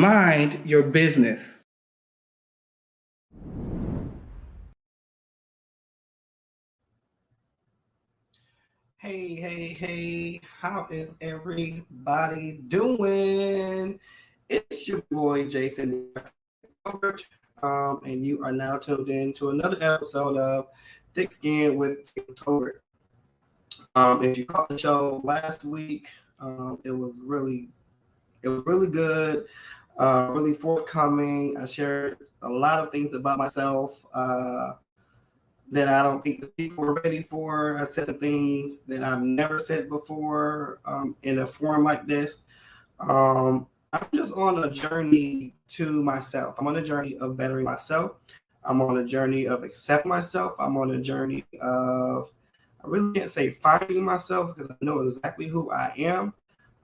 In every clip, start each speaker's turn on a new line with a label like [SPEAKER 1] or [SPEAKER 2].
[SPEAKER 1] mind your business.
[SPEAKER 2] Hey, how is everybody doing? It's your boy Jason Albert, and you are now tuned in to another episode of Thick Skin with Jason Tobert. If you caught the show last week, it was really good, really forthcoming. I shared a lot of things about myself that I don't think the people were ready for. I said some things that I've never said before in a forum like this. I'm just on a journey to myself. I'm on a journey of bettering myself. I'm on a journey of accepting myself. I'm on a journey of, I really can't say finding myself because I know exactly who I am.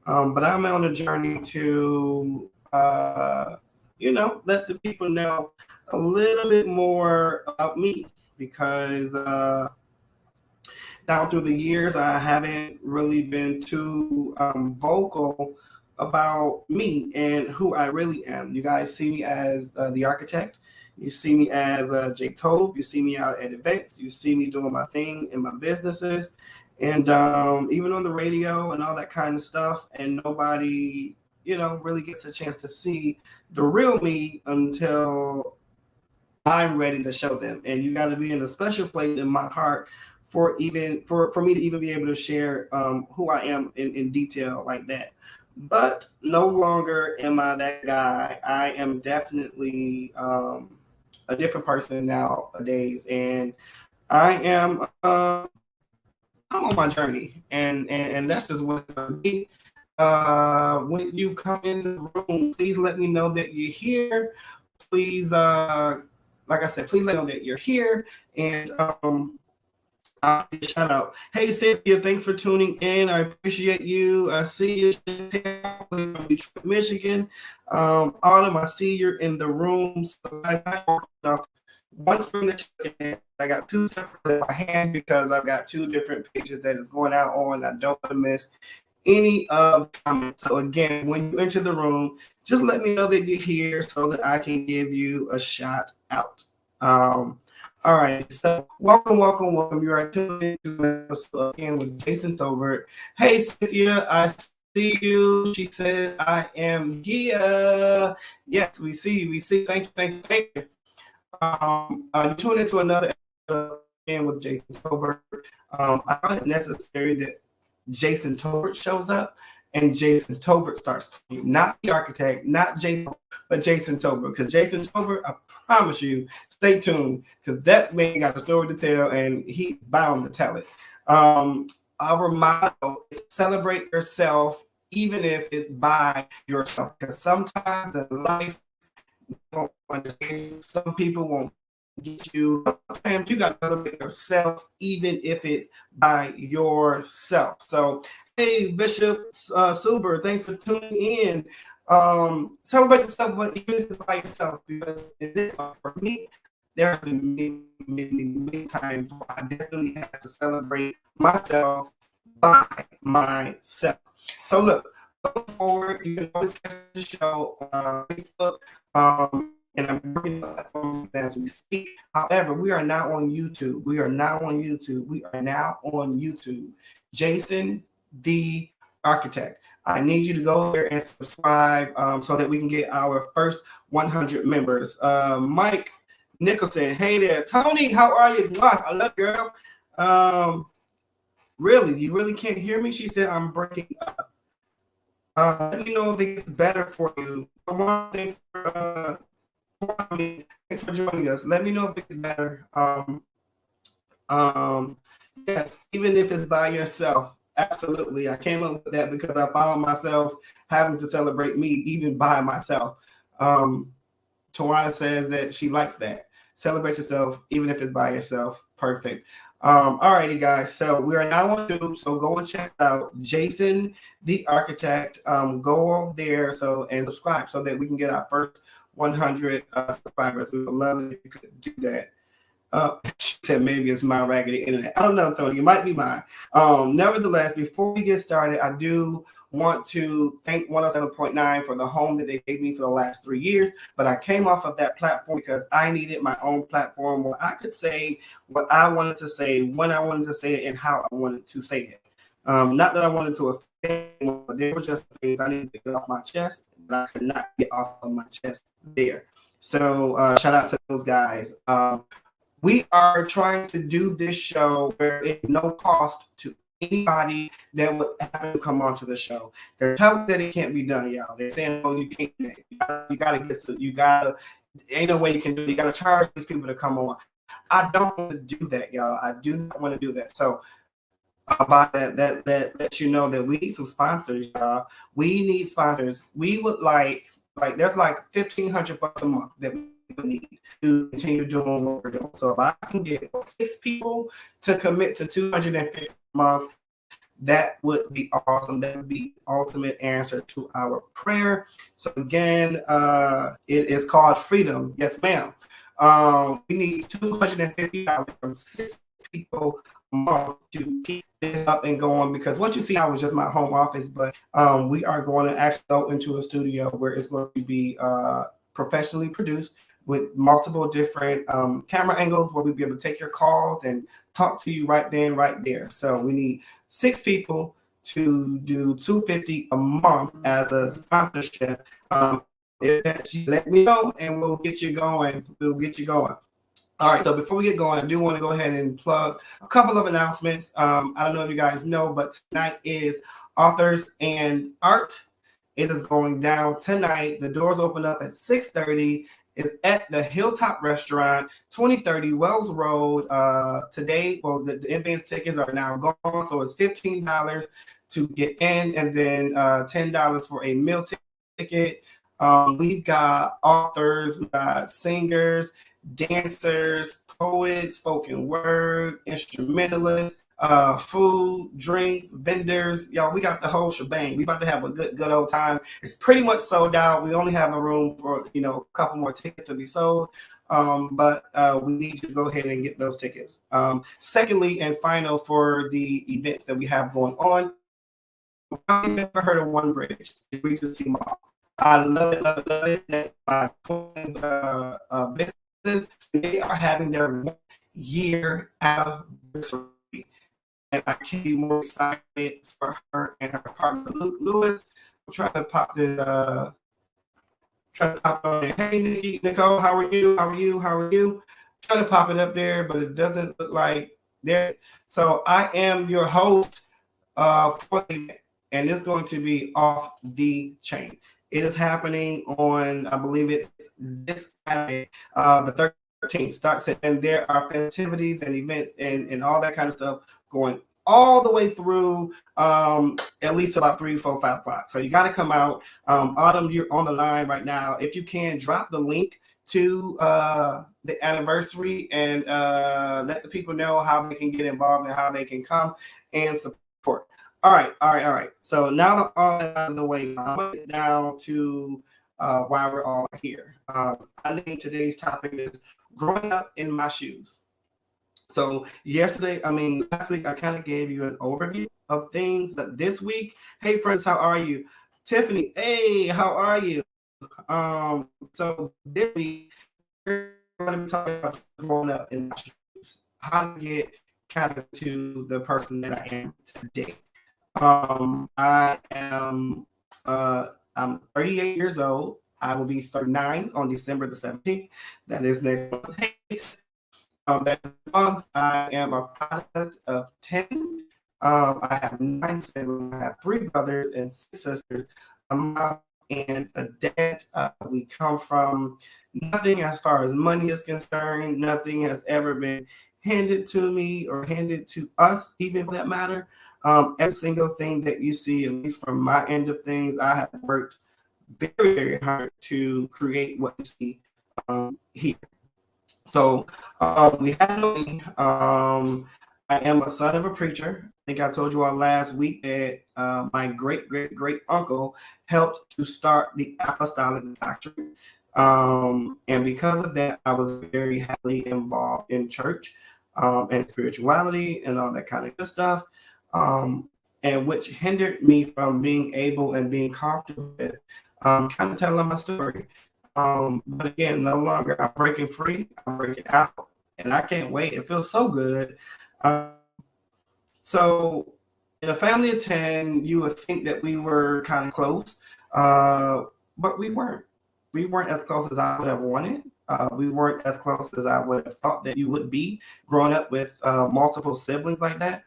[SPEAKER 2] But I'm on a journey to, let the people know a little bit more about me because down through the years, I haven't really been too vocal about me and who I really am. You guys see me as the architect. You see me as Jake Tobe. You see me out at events. You see me doing my thing in my businesses. And even on the radio and all that kind of stuff. And nobody, really gets a chance to see the real me until I'm ready to show them. And you got to be in a special place in my heart for me to even be able to share who I am in detail like that. But no longer am I that guy. I am definitely a different person nowadays, and I am I'm on my journey, and that's just what it's gonna be. When you come in the room, please let me know that you're here. Please, like I said, please let me know that you're here, and shout out. Hey, Cynthia, thanks for tuning in. I appreciate you. I see you from Detroit, Michigan. Autumn, I see you're in the room. So one screen that you can, I got two separate in my hand because I've got two different pages that is going out on. I don't want to miss any of the comments. So again, when you enter the room, just let me know that you're here so that I can give you a shout out. All right, so welcome. You are tuned into an episode again with Jason Tobert. Hey, Cynthia, I see you. She said, I am here. Yes, we see you. Thank you. You tune into another episode again with Jason Tobert. I find it necessary that Jason Tobert shows up and Jason Tobert starts talking, not the architect, not Jason, but Jason Tobert. Because Jason Tobert, I promise you, stay tuned, because that man got a story to tell and he's bound to tell it. Our motto is celebrate yourself, even if it's by yourself. Because sometimes in life, you won't understand. Some people won't get you. Sometimes you got to celebrate yourself, even if it's by yourself. So, hey, Bishop Suber, thanks for tuning in. Celebrate yourself, but even if it's by yourself, because it is for me. There have been many times where I definitely had to celebrate myself by myself. So look, going forward, you can always catch the show on Facebook. And I'm bringing platforms as we speak. However, we are now on YouTube. Jason the Architect. I need you to go there and subscribe so that we can get our first 100 members. Mike Nicholson, hey there. Tony, how are you? I love you, girl. Really, you really can't hear me? She said I'm breaking up. Let me know if it's better for you. Thanks for joining us. Let me know if it's better. Yes, even if it's by yourself. Absolutely. I came up with that because I found myself having to celebrate me even by myself. Tawana says that she likes that. Celebrate yourself, even if it's by yourself. Perfect. All righty, guys. So we are now on YouTube. So go and check out Jason the Architect. Go there and subscribe so that we can get our first 100 subscribers. We would love it if you could do that. She said maybe it's my raggedy internet. I don't know, Tony. It might be mine. Nevertheless, before we get started, I do want to thank 107.9 for the home that they gave me for the last 3 years. But I came off of that platform because I needed my own platform where I could say what I wanted to say, when I wanted to say it, and how I wanted to say it. Not that I wanted to offend anyone, but there were just things I needed to get off my chest that I could not get off of my chest there. So shout out to those guys. We are trying to do this show where it's no cost to anybody that would happen to come onto the show. They're telling that it can't be done, y'all. They're saying, "Oh, you can't. You gotta get. You gotta. Ain't no way you can do it. You gotta charge these people to come on." I don't want to do that, y'all. I do not want to do that. So about that let you know that we need some sponsors, y'all. We need sponsors. We would like there's like $1,500 a month that we need to continue doing what we're doing. So if I can get 6 people to commit to $250 a month, that would be awesome. That would be ultimate answer to our prayer. So again, it is called Freedom. Yes, ma'am. We need $250 from 6 people a month to keep this up and going, because what you see now was just my home office, but we are going to actually go into a studio where it's going to be professionally produced with multiple different camera angles where we'll be able to take your calls and talk to you right then, right there. So we need 6 people to do $250 a month as a sponsorship. If you let me know and we'll get you going. All right, so before we get going, I do want to go ahead and plug a couple of announcements. I don't know if you guys know, but tonight is Authors and Art. It is going down tonight. The doors open up at 6:30. It's at the Hilltop Restaurant, 2030 Wells Road. Today, well, the advance tickets are now gone, so it's $15 to get in, and then $10 for a meal ticket. We've got authors, we've got singers, dancers, poets, spoken word, instrumentalists, food, drinks, vendors. Y'all, we got the whole shebang. We about to have a good old time. It's pretty much sold out. We only have a room for a couple more tickets to be sold. But we need you to go ahead and get those tickets. Secondly and final, for the events that we have going on, I've never heard of One Bridge. It reaches Sea Mall. I love it. That my twins business, they are having their 1-year anniversary, and I can't be more excited for her and her partner Lewis. I'm trying to pop on. Hey, Nicole, how are you? Trying to pop it up there, but it doesn't look like there's. So I am your host for the event, and it's going to be off the chain. It is happening on, I believe it's this Saturday, the 13th. Starts, and there are festivities and events and all that kind of stuff going all the way through at least about 3, 4, 5 o'clock. So you got to come out. Autumn, you're on the line right now. If you can, drop the link to the anniversary and let the people know how they can get involved and how they can come and support. All right. So now that all that out of the way, I'm going to get down to why we're all here. I think today's topic is growing up in my shoes. So last week, I kind of gave you an overview of things. But this week, hey friends, how are you? Tiffany, hey, how are you? So this week, we're going to be talking about growing up in my shoes, how to get kind of to the person that I am today. I'm 38 years old. I will be 39 on December the 17th. That is next month. That month, I am a product of 10. I have 9 siblings. I have 3 brothers and 6 sisters, a mom and a dad. We come from nothing as far as money is concerned. Nothing has ever been handed to me or handed to us, even for that matter. Every single thing that you see, at least from my end of things, I have worked very, very hard to create what you see here. So we have me. I am a son of a preacher. I think I told you all last week that my great uncle helped to start the apostolic doctrine. And because of that, I was very heavily involved in church and spirituality and all that kind of good stuff. and which hindered me from being able and being comfortable with kind of telling my story. But again, no longer. I'm breaking free. I'm breaking out, and I can't wait. It feels so good. Um, so, in a family of 10, you would think that we were kind of close, uh, but we weren't. We weren't as close as I would have wanted. We weren't as close as I would have thought that you would be growing up with multiple siblings like that.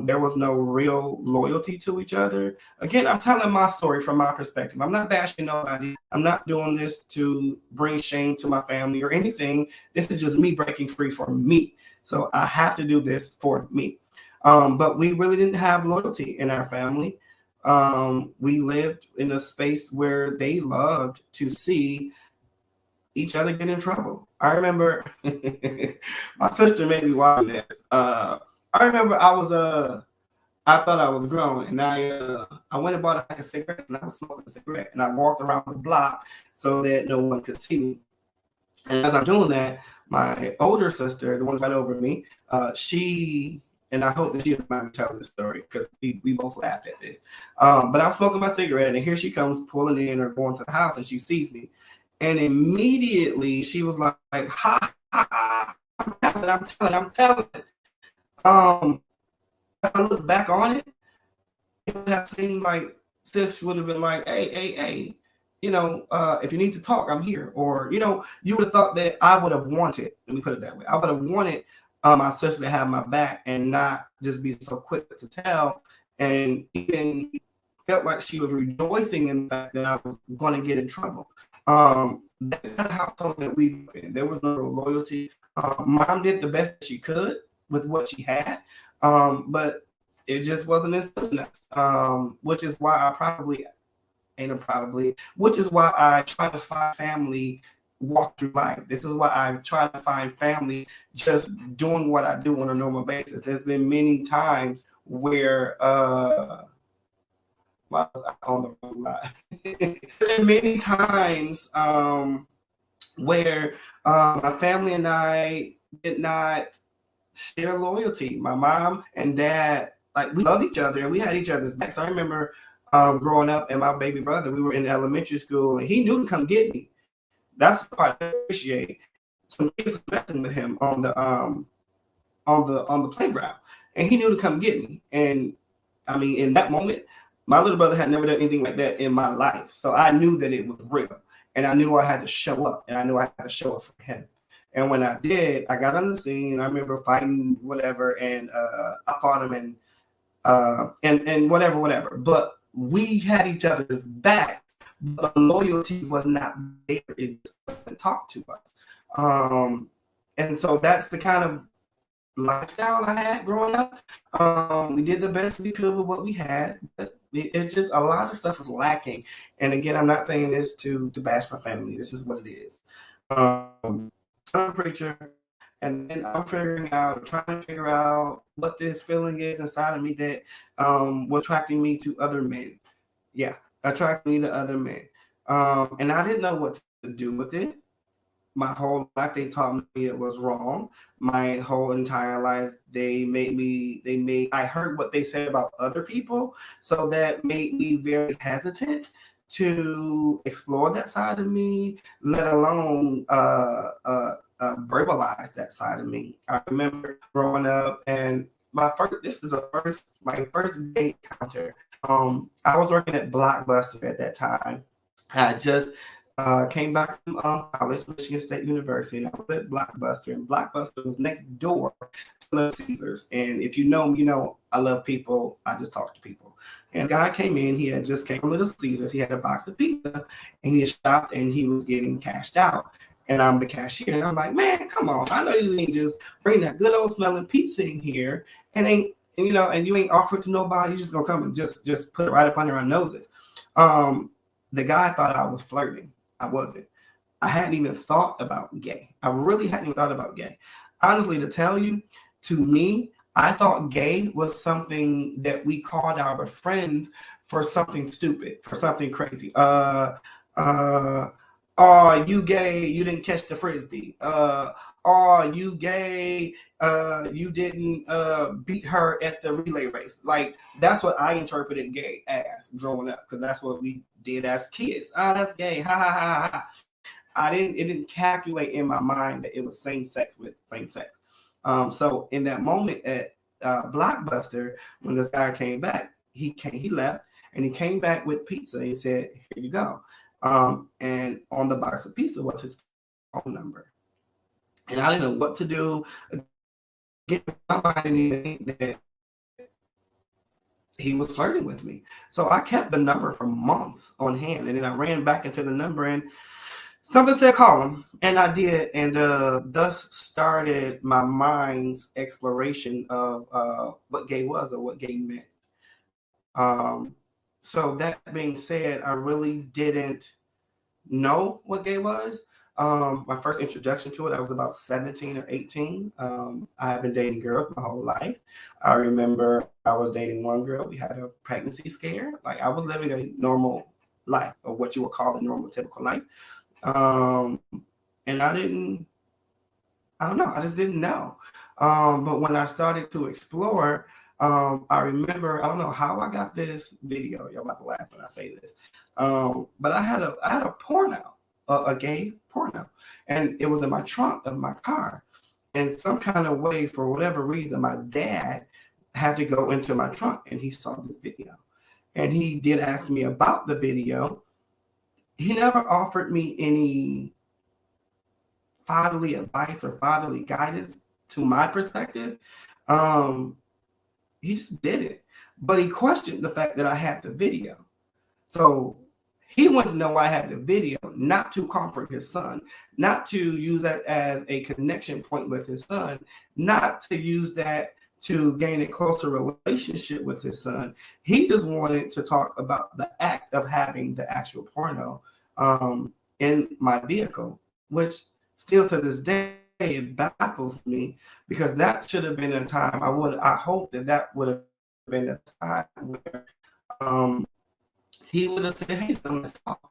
[SPEAKER 2] There was no real loyalty to each other. Again, I'm telling my story from my perspective. I'm not bashing nobody. I'm not doing this to bring shame to my family or anything. This is just me breaking free for me. So I have to do this for me. But we really didn't have loyalty in our family. We lived in a space where they loved to see each other get in trouble. I remember my sister made me watch this. I remember I thought I was grown, and I went and bought a pack of cigarettes, and I was smoking a cigarette, and I walked around the block so that no one could see me. And as I'm doing that, my older sister, the one right over me, she and I hope that she doesn't mind me telling this story because we both laughed at this. But I'm smoking my cigarette, and here she comes pulling in or going to the house, and she sees me. And immediately she was like, ha, ha, ha, I'm telling. Um, if I look back on it, it would have seemed like sis would have been like, hey, if you need to talk, I'm here. Or, you would have thought that I would have wanted, let me put it that way. I would have wanted my sister to have my back and not just be so quick to tell, and even felt like she was rejoicing in the fact that I was going to get in trouble. That's not how household that we grew in. There was no loyalty. Mom did the best she could with what she had, but it just wasn't instilled in us. Which is why which is why I try to find family walk through life. This is why I try to find family just doing what I do on a normal basis. There's been many times where well, I was on the wrong line. There's been many times where my family and I did not share loyalty. My mom and dad, like, we love each other and we had each other's backs. I remember growing up, and my baby brother, we were in elementary school, and he knew to come get me. That's the part I appreciate. Some kids was messing with him on the playground, and he knew to come get me. And I mean, in that moment, my little brother had never done anything like that in my life, so I knew that it was real, and I knew I had to show up, and I knew I had to show up for him. And when I did, I got on the scene. I remember fighting whatever, and I fought him, and whatever. But we had each other's back. But loyalty was not there. It just wasn't talked to us. And so that's the kind of lifestyle I had growing up. We did the best we could with what we had, but it's just a lot of stuff was lacking. And again, I'm not saying this to bash my family. This is what it is. I'm a preacher, and then I'm trying to figure out what this feeling is inside of me that was attracting me to other men. Yeah, attracting me to other men. And I didn't know what to do with it. My whole life, they taught me it was wrong. My whole entire life, I heard what they said about other people. So that made me very hesitant to explore that side of me, let alone verbalize that side of me. I remember growing up, and my first gay encounter. I was working at Blockbuster at that time. I just came back from college, Michigan State University, and I was at Blockbuster, and Blockbuster was next door to Little Caesars. And if you know me, you know I love people. I just talk to people. And the guy came in. He had just came from Little Caesars. He had a box of pizza, and he had stopped, and he was getting cashed out. And I'm the cashier, and I'm like, man, come on! I know you ain't just bring that good old smelling pizza in here, and you ain't offer it to nobody. You just gonna come and just put it right up under our noses. The guy thought I was flirting. I wasn't. I hadn't even thought about gay. I really hadn't even thought about gay. Honestly, to tell you, to me, I thought gay was something that we called our friends for something stupid, for something crazy. Oh, you gay, you didn't catch the frisbee. oh, you gay, you didn't beat her at the relay race. Like, that's what I interpreted gay as growing up, because that's what we did as kids. Oh, that's gay. Ha ha ha ha. It didn't calculate in my mind that it was same sex with same sex. So in that moment at Blockbuster, when this guy came back, he left, and he came back with pizza. He said, "Here you go." And on the box of pizza was his phone number. And I didn't know what to do. Again, my mind didn't even think that he was flirting with me. So I kept the number for months on hand. And then I ran back into the number, and something said call him. And I did. And thus started my mind's exploration of what gay was, or what gay meant. So that being said, I really didn't know what gay was. My first introduction to it, I was about 17 or 18. I have been dating girls my whole life. I remember I was dating one girl. We had a pregnancy scare. Like, I was living a normal life, or what you would call a normal, typical life. And I don't know. I just didn't know. But when I started to explore, I remember, I don't know how I got this video. Y'all about to laugh when I say this. But I had a porno, a gay porno, and it was in my trunk of my car. And some kind of way, for whatever reason, my dad had to go into my trunk, and he saw this video. And he did ask me about the video. He never offered me any fatherly advice or fatherly guidance to my perspective. He just did it. But he questioned the fact that I had the video. So he wanted to know why I had the video, not to comfort his son, not to use that as a connection point with his son, not to use that to gain a closer relationship with his son. He just wanted to talk about the act of having the actual porno in my vehicle, which still to this day, it baffles me, because that should have been a time I hope that would have been a time where he would have said, "Hey, son, let's talk.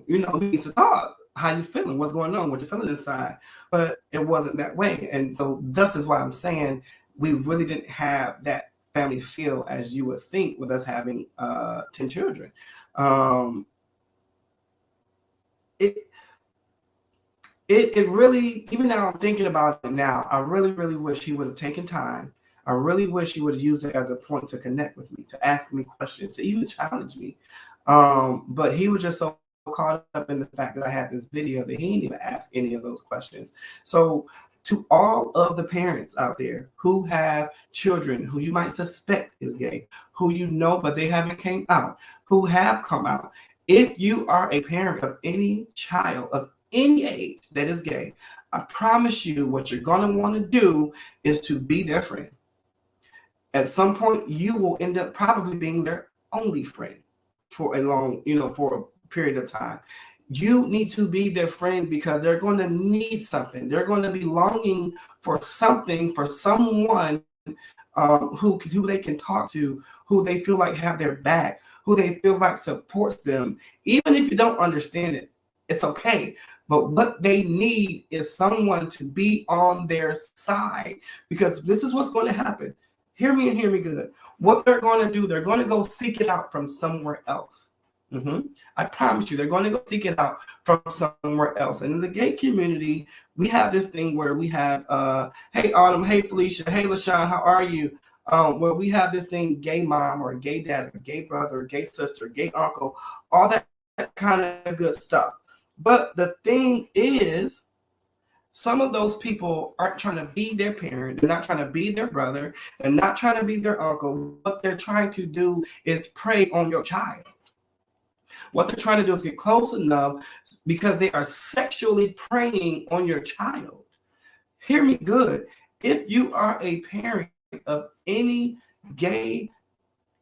[SPEAKER 2] We need to talk. How you feeling? What's going on? What you feeling inside?" But it wasn't that way. And so thus is why I'm saying we really didn't have that family feel as you would think with us having 10 children. It really, even now I'm thinking about it now, I really, really wish he would have taken time. I really wish he would have used it as a point to connect with me, to ask me questions, to even challenge me. But he was just so caught up in the fact that I had this video that he didn't even ask any of those questions. So to all of the parents out there who have children who you might suspect is gay, who you know but they haven't came out, who have come out, if you are a parent of any child of any age that is gay, I promise you what you're going to want to do is to be their friend. At some point, you will end up probably being their only friend for a long, for a period of time. You need to be their friend, because they're going to need something. They're going to be longing for something, for someone who they can talk to, who they feel like have their back, who they feel like supports them. Even if you don't understand it, it's okay. But what they need is someone to be on their side, because this is what's going to happen. Hear me and hear me good. What they're going to do, they're going to go seek it out from somewhere else. I promise you, they're going to go seek it out from somewhere else. And in the gay community, we have this thing where we have, hey, Autumn, hey, Felicia, hey, LaShawn, how are you? Where we have this thing, gay mom or gay dad or gay brother or gay sister, gay uncle, all that kind of good stuff. But the thing is, some of those people aren't trying to be their parent. They're not trying to be their brother. They're not trying to be their uncle. What they're trying to do is prey on your child. What they're trying to do is get close enough, because they are sexually preying on your child. Hear me good. If you are a parent of any gay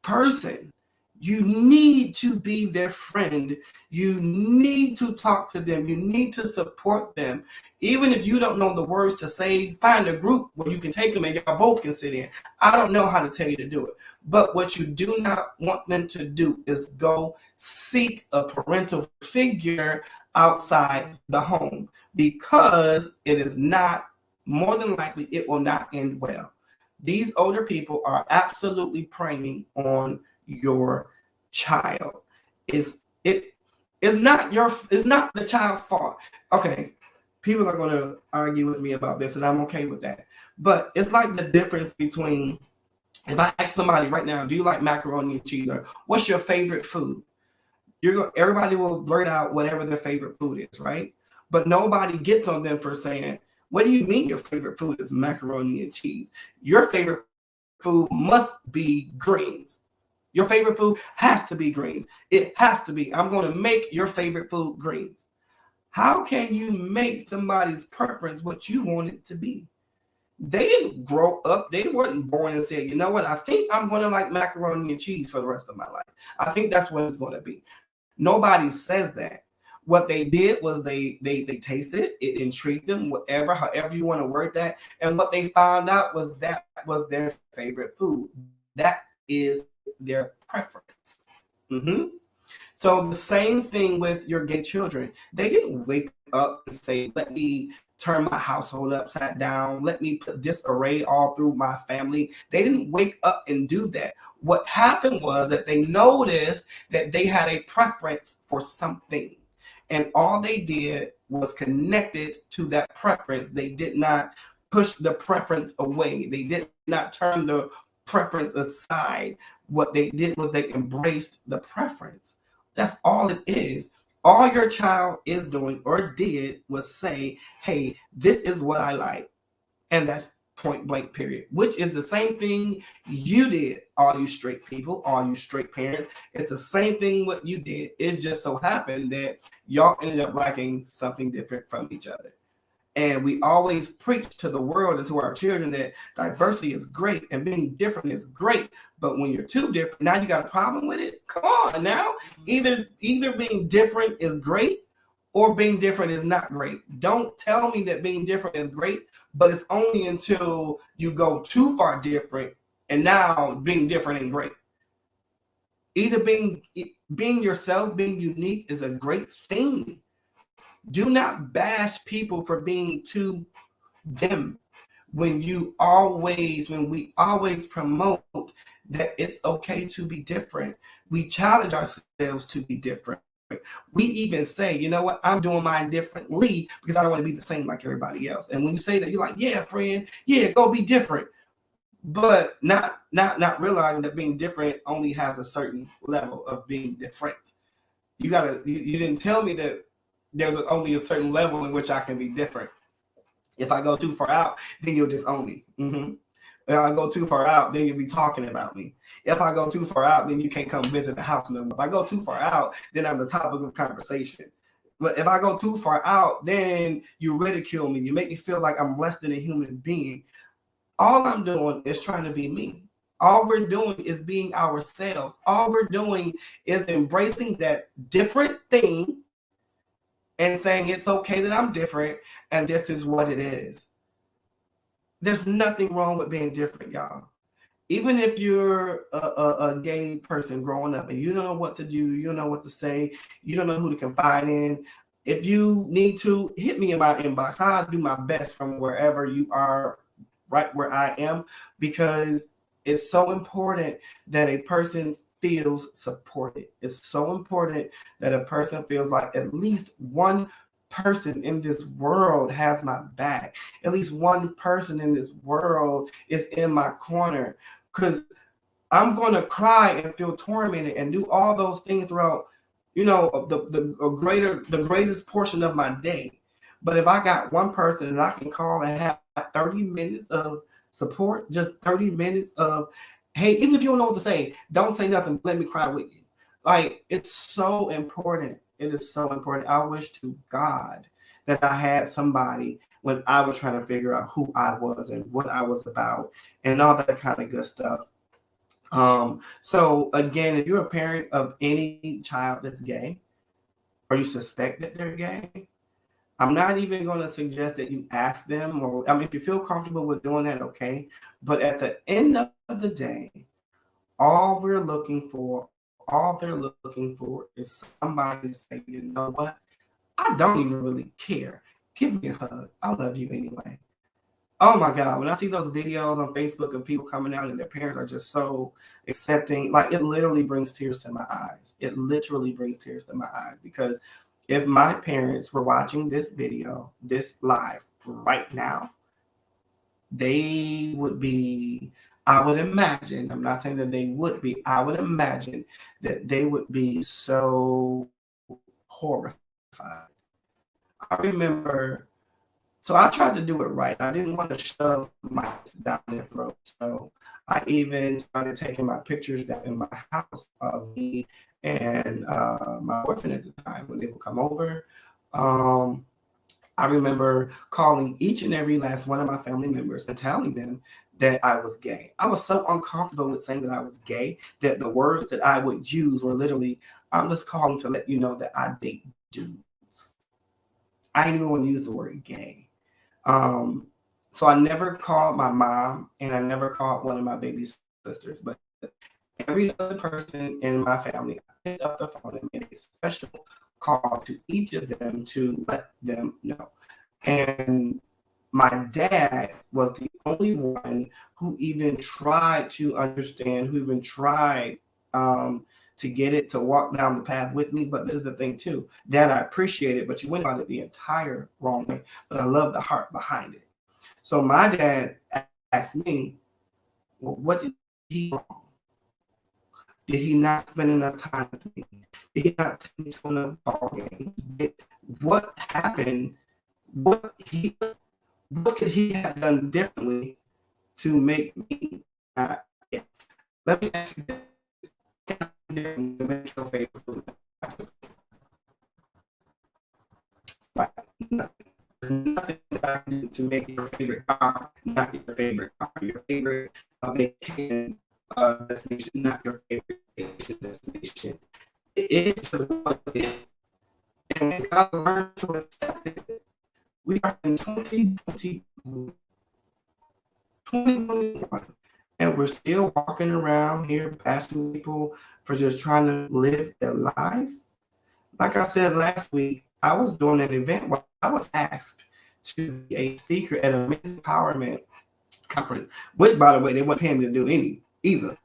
[SPEAKER 2] person, you need to be their friend. You need to talk to them. You need to support them. Even if you don't know the words to say, find a group where you can take them and y'all both can sit in. I don't know how to tell you to do it. But what you do not want them to do is go seek a parental figure outside the home, because it is not, more than likely, it will not end well. These older people are absolutely preying on your child. Is it is not your, it's not the child's fault. Okay, people are going to argue with me about this, and I'm okay with that. But it's like the difference between, if I ask somebody right now, do you like macaroni and cheese, or what's your favorite food? Everybody will blurt out whatever their favorite food is, right? But nobody gets on them for saying, what do you mean your favorite food is macaroni and cheese? Your favorite food must be greens. Your favorite food has to be greens. It has to be. I'm going to make your favorite food greens. How can you make somebody's preference what you want it to be? They didn't grow up. They weren't born and said, you know what, I think I'm going to like macaroni and cheese for the rest of my life. I think that's what it's going to be. Nobody says that. What they did was they tasted it. It intrigued them, whatever, however you want to word that. And what they found out was that was their favorite food. That is their preference. Mm-hmm. So the same thing with your gay children. They didn't wake up and say, let me turn my household upside down. Let me put disarray all through my family. They didn't wake up and do that. What happened was that they noticed that they had a preference for something. And all they did was connected to that preference. They did not push the preference away. They did not turn the preference aside. What they did was they embraced the preference. That's all it is. All your child is doing or did was say, hey, this is what I like. And that's point blank, period, which is the same thing you did, all you straight people, all you straight parents. It's the same thing what you did. It just so happened that y'all ended up liking something different from each other. And we always preach to the world and to our children that diversity is great and being different is great. But when you're too different, now you got a problem with it? Come on now. Either being different is great or being different is not great. Don't tell me that being different is great, but it's only until you go too far different and now being different and great. Either being yourself, being unique is a great thing. Do not bash people for being too them when we always promote that it's okay to be different. We challenge ourselves to be different. We even say, you know what, I'm doing mine differently because I don't want to be the same like everybody else. And when you say that, you're like, yeah, friend, yeah, go be different. But not realizing that being different only has a certain level of being different. You didn't tell me that there's only a certain level in which I can be different. If I go too far out, then you'll disown me. Mm-hmm. If I go too far out, then you'll be talking about me. If I go too far out, then you can't come visit the house no more. If I go too far out, then I'm the topic of conversation. But if I go too far out, then you ridicule me. You make me feel like I'm less than a human being. All I'm doing is trying to be me. All we're doing is being ourselves. All we're doing is embracing that different thing and saying it's okay that I'm different and this is what it is. There's nothing wrong with being different, y'all. Even if you're a gay person growing up and you don't know what to do, you don't know what to say, you don't know who to confide in, if you need to, hit me in my inbox. I'll do my best from wherever you are, right where I am, because it's so important that a person feels supported. It's so important that a person feels like at least one person in this world has my back. At least one person in this world is in my corner, because I'm going to cry and feel tormented and do all those things throughout, the greatest portion of my day. But if I got one person that I can call and have 30 minutes of support, just 30 minutes of, hey, even if you don't know what to say, don't say nothing, let me cry with you. Like, it's so important. It is so important. I wish to God that I had somebody when I was trying to figure out who I was and what I was about and all that kind of good stuff. So again, if you're a parent of any child that's gay, or you suspect that they're gay, I'm not even going to suggest that you ask them, or, I mean, if you feel comfortable with doing that, okay. But at the end of the day, all they're looking for is somebody to say, you know what? I don't even really care. Give me a hug. I love you anyway. Oh my God, when I see those videos on Facebook of people coming out and their parents are just so accepting, like it literally brings tears to my eyes. It literally brings tears to my eyes because if my parents were watching this video, this live right now, they would be, I would imagine, I'm not saying that they would be, I would imagine that they would be so horrified. I remember, so I tried to do it right. I didn't want to shove my down their throat. So I even started taking my pictures down in my house of me and my boyfriend at the time when they would come over. Um, I remember calling each and every last one of my family members and telling them that I was gay. I was so uncomfortable with saying that I was gay that the words that I would use were literally, I'm just calling to let you know that I date dudes. I didn't even want to use the word gay. So I never called my mom and I never called one of my baby sisters, but every other person in my family, I picked up the phone and made a special call to each of them to let them know. And my dad was the only one who even tried to understand, who even tried to get it to walk down the path with me. But this is the thing too, Dad, I appreciate it, but you went about it the entire wrong way. But I love the heart behind it. So my dad asked me, well, what did he wrong? Did he not spend enough time with me? Did he not take me to enough ball games? What happened? What could he have done differently to make me yeah. Let me ask you this. Can I do differently to make your favorite food? Right. Nothing. There's nothing that I can do to make your favorite car not your favorite car, your favorite vacation destination, not your favorite vacation destination. It is just what it is. And we gotta learn to accept it. We are in 2021, and we're still walking around here bashing people for just trying to live their lives. Like I said last week, I was doing an event where I was asked to be a speaker at a men's empowerment conference, which, by the way, they weren't paying me to do any either.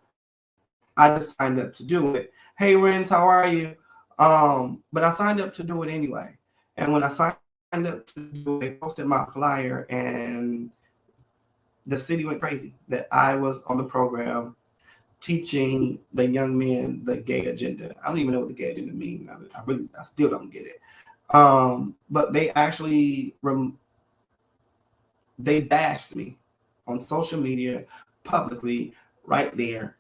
[SPEAKER 2] I just signed up to do it. Hey, Renz, how are you? But I signed up to do it anyway. And when I signed up to do it, they posted my flyer, and the city went crazy that I was on the program teaching the young men the gay agenda. I don't even know what the gay agenda means. I still don't get it. But they actually they bashed me on social media publicly right there.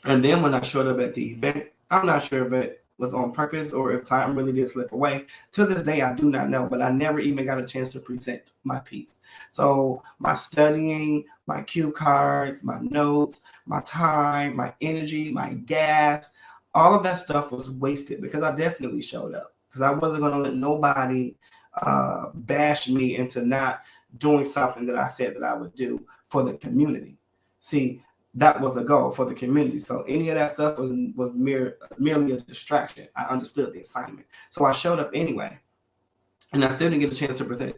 [SPEAKER 2] And then when I showed up at the event, I'm not sure if it was on purpose or if time really did slip away. To this day, I do not know, but I never even got a chance to present my piece. So my studying, my cue cards, my notes, my time, my energy, my gas, all of that stuff was wasted because I definitely showed up because I wasn't going to let nobody bash me into not doing something that I said that I would do for the community. See, that was a goal for the community. So any of that stuff was merely a distraction. I understood the assignment. So I showed up anyway. And I still didn't get a chance to present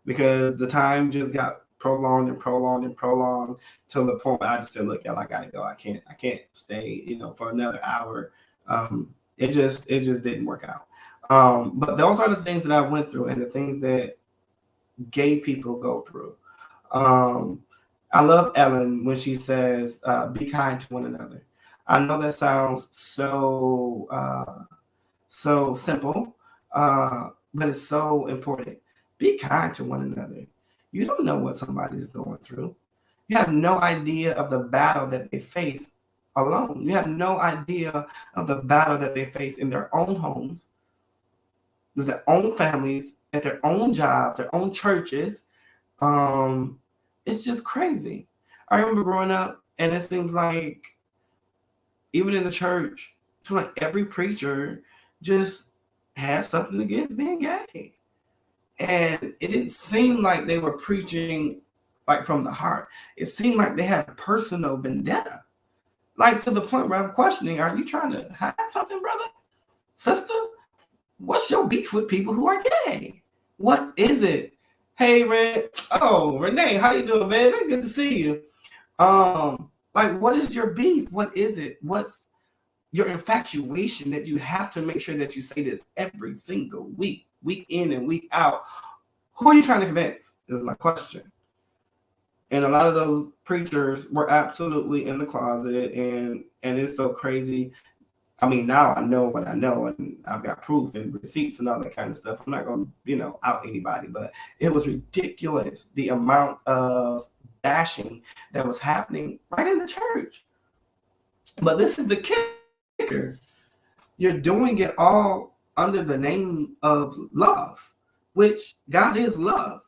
[SPEAKER 2] because the time just got prolonged and prolonged and prolonged till the point where I just said, look, y'all, I gotta go. I can't stay, for another hour. It just didn't work out. But those are the things that I went through and the things that gay people go through. I love Ellen when she says, be kind to one another. I know that sounds so simple, but it's so important. Be kind to one another. You don't know what somebody's going through. You have no idea of the battle that they face alone. You have no idea of the battle that they face in their own homes, with their own families, at their own jobs, their own churches. It's just crazy. I remember growing up, and it seems like even in the church, it's like every preacher just had something against being gay. And it didn't seem like they were preaching like from the heart. It seemed like they had a personal vendetta. Like to the point where I'm questioning, are you trying to hide something, brother? Sister? What's your beef with people who are gay? What is it? Hey, Red. Oh, Renee, how you doing, man? Good to see you. Like, what is your beef? What is it? What's your infatuation that you have to make sure that you say this every single week, week in and week out? Who are you trying to convince? Is my question. And a lot of those preachers were absolutely in the closet, and it's so crazy. I mean, now I know what I know, and I've got proof and receipts and all that kind of stuff. I'm not going to, out anybody, but it was ridiculous the amount of bashing that was happening right in the church. But this is the kicker. You're doing it all under the name of love, which God is love,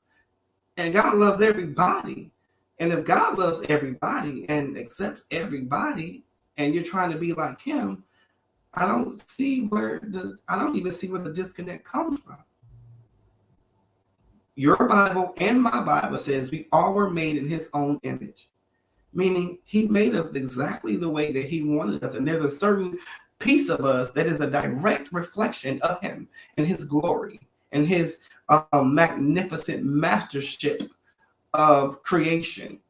[SPEAKER 2] and God loves everybody. And if God loves everybody and accepts everybody, and you're trying to be like him, I don't even see where the disconnect comes from. Your Bible and my Bible says we all were made in his own image, meaning he made us exactly the way that he wanted us. And there's a certain piece of us that is a direct reflection of him and his glory and his magnificent mastership of creation.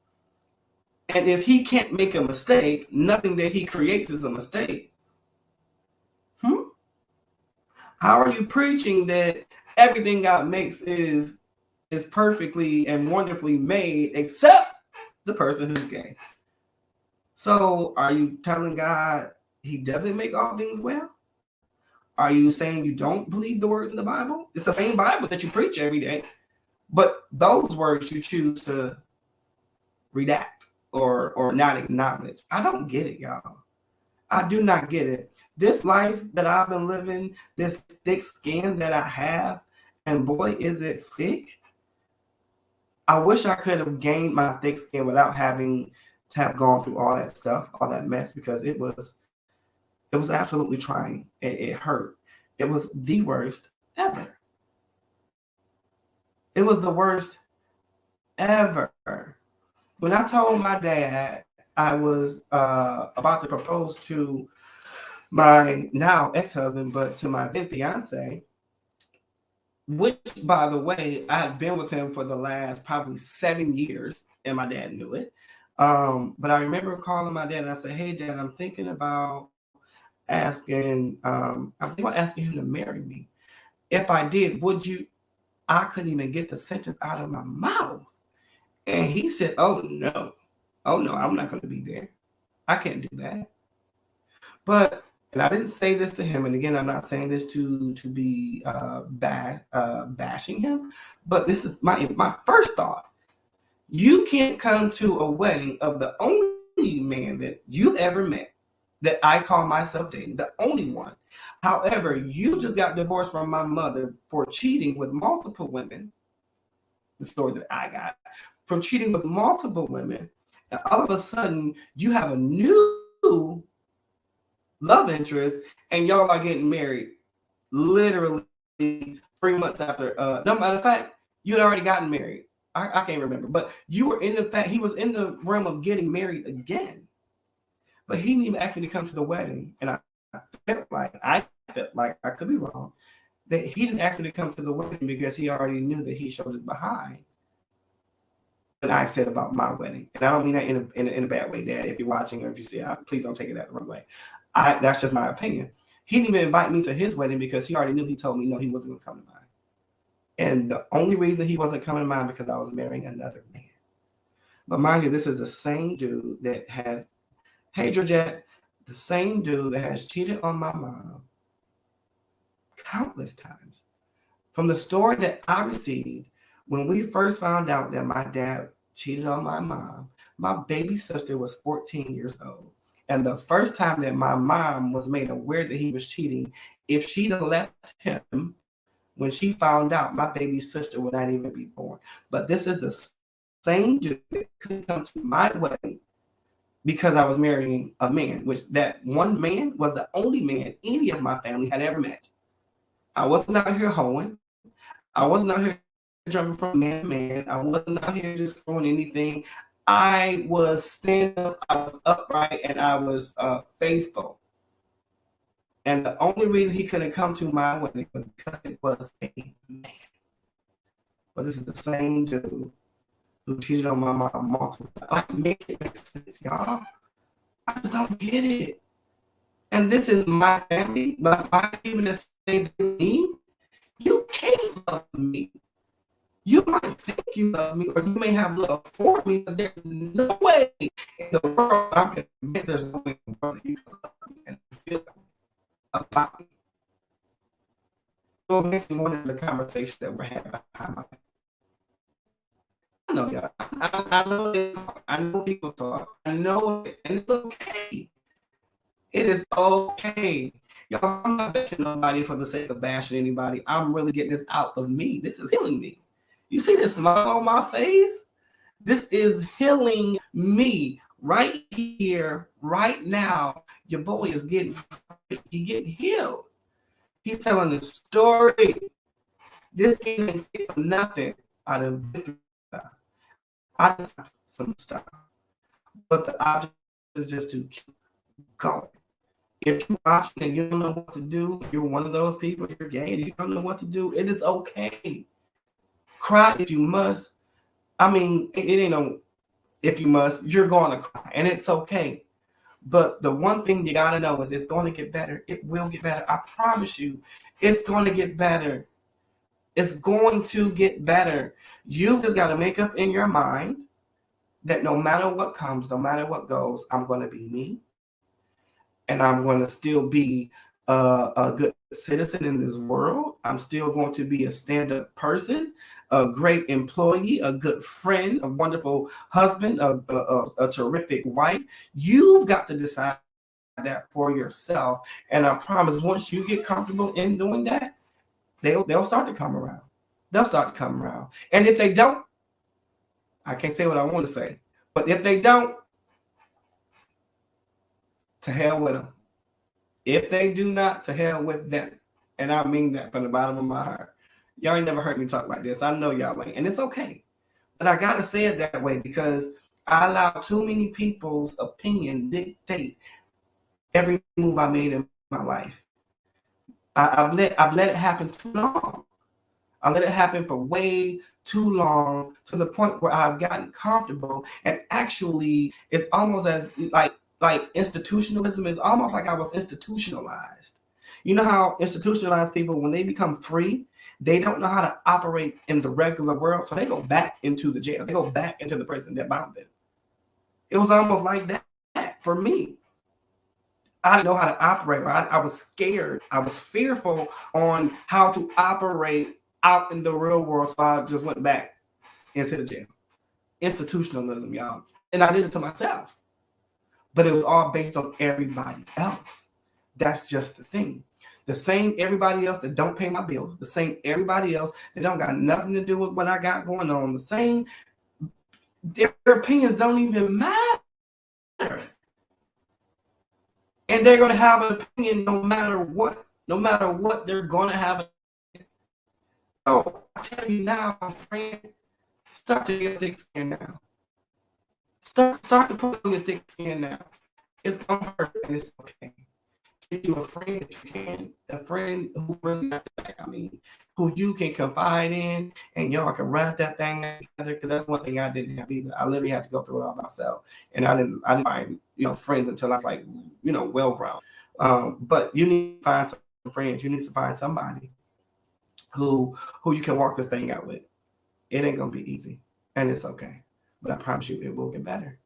[SPEAKER 2] And if he can't make a mistake, nothing that he creates is a mistake. How are you preaching that everything God makes is perfectly and wonderfully made except the person who's gay? So are you telling God he doesn't make all things well? Are you saying you don't believe the words in the Bible? It's the same Bible that you preach every day, but those words you choose to redact or not acknowledge. I don't get it, y'all. I do not get it. This life that I've been living, this thick skin that I have, and boy, is it thick. I wish I could have gained my thick skin without having to have gone through all that stuff, all that mess, because it was absolutely trying. It hurt. It was the worst ever. It was the worst ever. When I told my dad I was about to propose to my now ex-husband, but to my then fiance, which, by the way, I had been with him for the last probably 7 years, and my dad knew it. But I remember calling my dad and I said, "Hey, Dad, I'm thinking about asking him to marry me. If I did, would you?" I couldn't even get the sentence out of my mouth. And he said, "Oh no, I'm not going to be there. I can't do that." But, and I didn't say this to him, and again, I'm not saying this to be bashing him, but this is my first thought. You can't come to a wedding of the only man that you've ever met that I call myself dating, the only one. However, you just got divorced from my mother for cheating with multiple women. The story that I got from cheating with multiple women, and all of a sudden you have a new love interest, and y'all are getting married literally 3 months after. No matter of fact, you had already gotten married. I can't remember, but you were in the fact he was in the realm of getting married again, but he didn't even ask me to come to the wedding, and I felt like I could be wrong, that he didn't ask me to come to the wedding because he already knew that he showed his behind. But I said about my wedding, and I don't mean that in a bad way, Dad. If you're watching or if you see it, please don't take it that the wrong way. That's just my opinion. He didn't even invite me to his wedding because he already knew. He told me no, he wasn't going to come to mine. And the only reason he wasn't coming to mine because I was marrying another man. But mind you, this is the same dude that has, hey Georgette, the same dude that has cheated on my mom countless times. From the story that I received when we first found out that my dad cheated on my mom, my baby sister was 14 years old. And the first time that my mom was made aware that he was cheating, if she'd have left him, when she found out, my baby sister would not even be born. But this is the same dude that couldn't come to my wedding because I was marrying a man, which that one man was the only man any of my family had ever met. I wasn't out here hoeing. I wasn't out here jumping from man to man. I wasn't out here just throwing anything. I was standing up, I was upright, and I was faithful. And the only reason he couldn't come to my wedding was because it was a man. But this is the same dude who cheated on my mom multiple times. Like, make it make sense, y'all. I just don't get it. And this is my family, my people that say to me, you can't love me. You might think you love me, or you may have love for me, but there's no way in the world I'm convinced there's no way in the world that you can love me and feel about me. So it makes me wonder the conversation that we're having behind my back. I know y'all. I know this. I know people talk. I know it, and it's okay. It is okay. Y'all, I'm not bashing nobody for the sake of bashing anybody. I'm really getting this out of me. This is healing me. You see this smile on my face? This is healing me right here, right now. Your boy is getting free. He's getting healed. He's telling the story. This ain't nothing. I done been through stuff. I done some stuff. But the object is just to keep going. If you're watching and you don't know what to do, you're one of those people, you're gay and you don't know what to do, it is okay. Cry if you must. I mean, it ain't no if you must, you're going to cry, and it's okay. But the one thing you got to know is it's going to get better. It will get better. I promise you, it's going to get better. It's going to get better. You just got to make up in your mind that no matter what comes, no matter what goes, I'm going to be me. And I'm going to still be a good citizen in this world. I'm still going to be a stand-up person, a great employee, a good friend, a wonderful husband, a terrific wife. You've got to decide that for yourself. And I promise once you get comfortable in doing that, they'll start to come around. They'll start to come around. And if they don't, I can't say what I want to say. But if they don't, to hell with them. If they do not, to hell with them. And I mean that from the bottom of my heart. Y'all ain't never heard me talk like this. I know y'all ain't. And it's okay. But I got to say it that way because I allow too many people's opinion dictate every move I made in my life. I've let it happen too long. I let it happen for way too long to the point where I've gotten comfortable. And actually, it's almost as like institutionalism is almost like I was institutionalized. You know how institutionalized people, when they become free, they don't know how to operate in the regular world. So they go back into the jail. They go back into the prison that bound them. It was almost like that for me. I didn't know how to operate. I was scared. I was fearful on how to operate out in the real world. So I just went back into the jail. Institutionalism, y'all. And I did it to myself. But it was all based on everybody else. That's just the thing. The same everybody else that don't pay my bills, the same everybody else that don't got nothing to do with what I got going on, the same, their opinions don't even matter. And they're going to have an opinion no matter what. No matter what, they're going to have an opinion. So I tell you now, my friend, start to get thick skin now. Start to put on your thick skin now. It's gonna hurt and it's okay. Get you a friend if you can, a friend who really got your back. I mean, who you can confide in and y'all can wrap that thing together. Because that's one thing I didn't have either. I literally had to go through it all myself, and I didn't find friends until I was like well grounded. But you need to find some friends. You need to find somebody who you can walk this thing out with. It ain't gonna be easy, and it's okay. But I promise you, it will get better.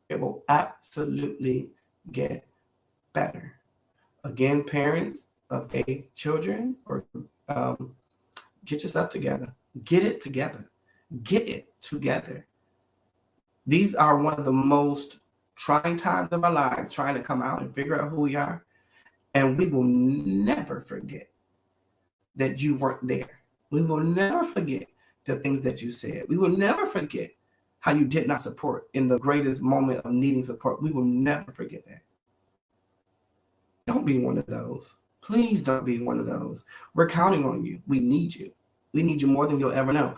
[SPEAKER 2] It will absolutely get better. Again, parents of gay children, or get yourself together. Get it together. Get it together. These are one of the most trying times of our lives, trying to come out and figure out who we are. And we will never forget that you weren't there. We will never forget the things that you said. We will never forget how you did not support in the greatest moment of needing support. We will never forget that. Don't be one of those. Please don't be one of those. We're counting on you. We need you. We need you more than you'll ever know.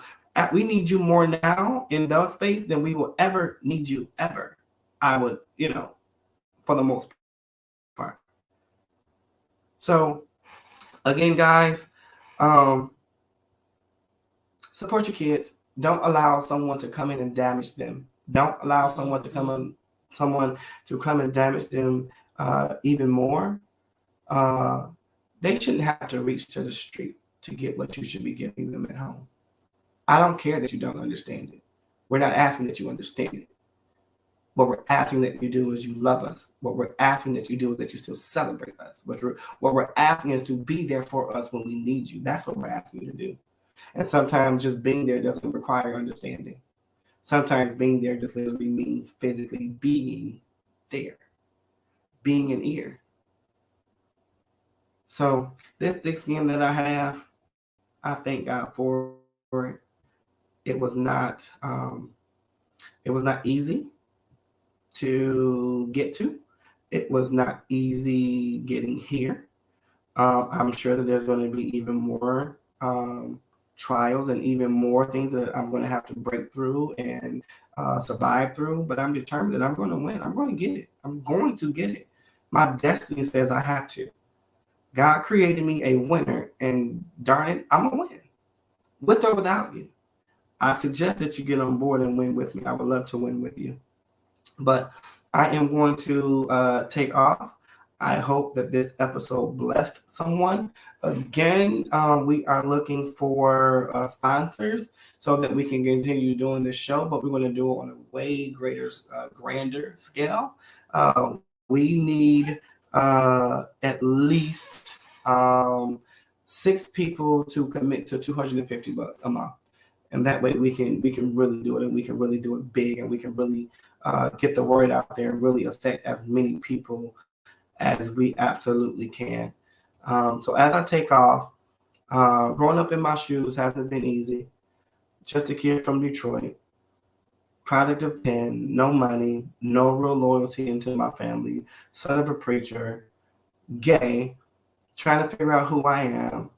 [SPEAKER 2] We need you more now in that space than we will ever need you ever. I would, for the most part. So again, guys, um, support your kids. Don't allow someone to come in and damage them. Don't allow someone to come and damage them even more. Uh, they shouldn't have to reach to the street to get what you should be giving them at home. I don't care that you don't understand it. We're not asking that you understand it. What we're asking that you do is you love us. What we're asking that you do is that you still celebrate us. What we're asking is to be there for us when we need you. That's what we're asking you to do. And sometimes just being there doesn't require understanding. Sometimes being there just literally means physically being there, being an ear. So this thick skin that I have, I thank God for it. It was not easy to get to. It was not easy getting here. I'm sure that there's going to be even more trials and even more things that I'm going to have to break through and survive through. But I'm determined that I'm going to win. I'm going to get it. I'm going to get it. My destiny says I have to. God created me a winner, and darn it, I'm going to win, with or without you. I suggest that you get on board and win with me. I would love to win with you. But I am going to take off. I hope that this episode blessed someone. Again, we are looking for sponsors so that we can continue doing this show, but we're going to do it on a way greater, grander scale. We need at least 6 people to commit to $250 a month, and that way we can really do it, and we can really do it big, and we can really get the word out there and really affect as many people as we absolutely can. So as I take off, growing up in my shoes hasn't been easy. Just a kid from Detroit, product of Penn, no money, no real loyalty into my family, son of a preacher, gay, trying to figure out who I am.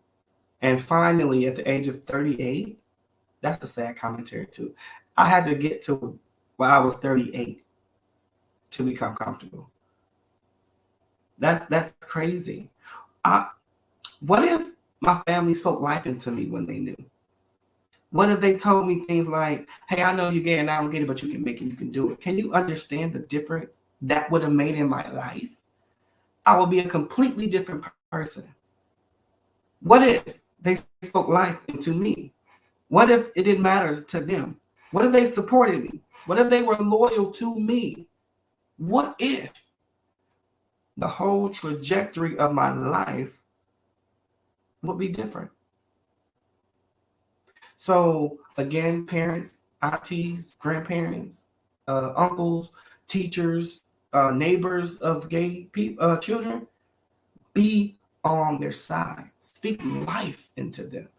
[SPEAKER 2] And finally, at the age of 38, that's the sad commentary too. I had to get to when I was 38 to become comfortable. That's crazy. What if my family spoke life into me when they knew? What if they told me things like, hey, I know you're gay and I don't get it, but you can make it, you can do it. Can you understand the difference that would have made in my life? I would be a completely different person. What if they spoke life into me? What if it didn't matter to them? What if they supported me? What if they were loyal to me? What if the whole trajectory of my life would be different? So again, parents, aunties, grandparents, uncles, teachers, neighbors of gay children, be on their side. Speak life into them.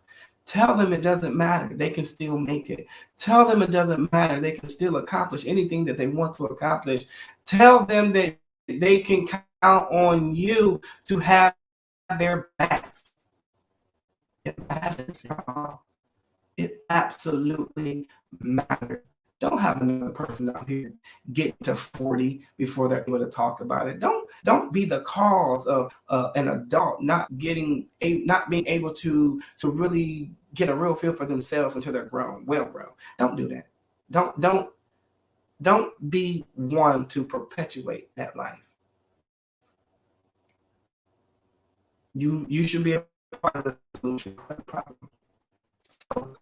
[SPEAKER 2] Tell them it doesn't matter. They can still make it. Tell them it doesn't matter. They can still accomplish anything that they want to accomplish. Tell them that they can count on you to have their backs. It matters, y'all. It absolutely matters. Don't have another person out here get to 40 before they're able to talk about it. Don't be the cause of an adult not being able to really get a real feel for themselves until they're grown, well grown. Don't do that. Don't be one to perpetuate that life. You should be a part of the solution, not the problem. So,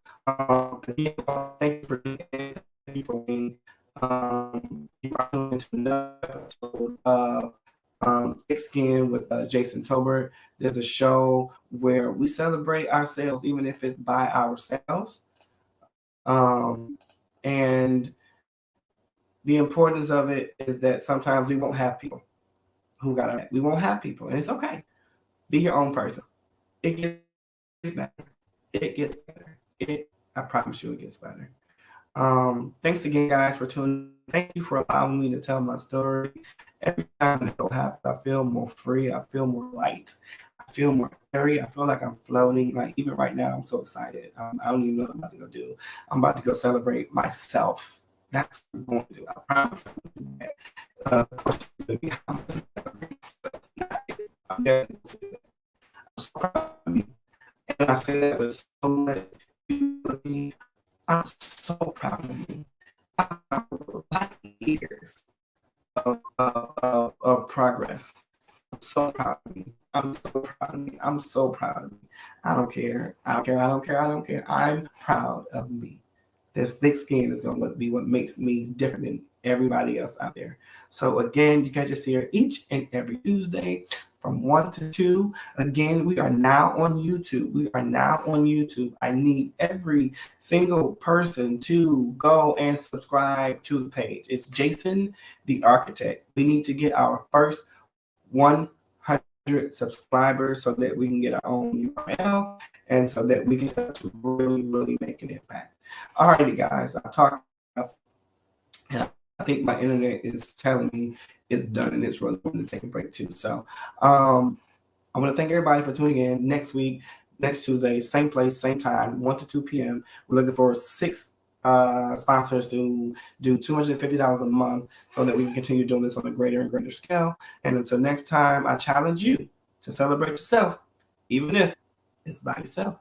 [SPEAKER 2] again, thank you for being here. Thank you for being you are tuning into another episode of Thick Skin with Jason Tobert. There's a show where we celebrate ourselves, even if it's by ourselves. And the importance of it is that sometimes we won't have people we won't have people, and it's okay. Be your own person. It gets better. It gets better. I promise you it gets better. Thanks again, guys, for tuning. Thank you for allowing me to tell my story. Every time it happens, I feel more free. I feel more light. I feel more airy. I feel like I'm floating. Like even right now, I'm so excited. I don't even know what I'm about to go do. I'm about to go celebrate myself. That's what I'm going to do. I promise I'm going to do that. I'm going to celebrate myself. I'm say that with so much humility. I'm so proud of me. I'm years of progress. I'm so proud of me. I'm so proud of me. I'm so proud of me. I don't care. I don't care. I don't care. I don't care. I'm proud of me. This thick skin is going to be what makes me different than everybody else out there. So again, you catch us here each and every Tuesday from 1 to 2. Again, we are now on YouTube. We are now on YouTube. I need every single person to go and subscribe to the page. It's Jason the Architect. We need to get our first 100 subscribers so that we can get our own URL and so that we can start to really, really make an impact. Alrighty, guys, I've talked enough, and I think my internet is telling me it's done and it's really going to take a break too. So I want to thank everybody for tuning in. Next week, next Tuesday, same place, same time, 1 to 2 p.m. We're looking for 6 sponsors to do $250 a month so that we can continue doing this on a greater and greater scale. And until next time, I challenge you to celebrate yourself, even if it's by yourself.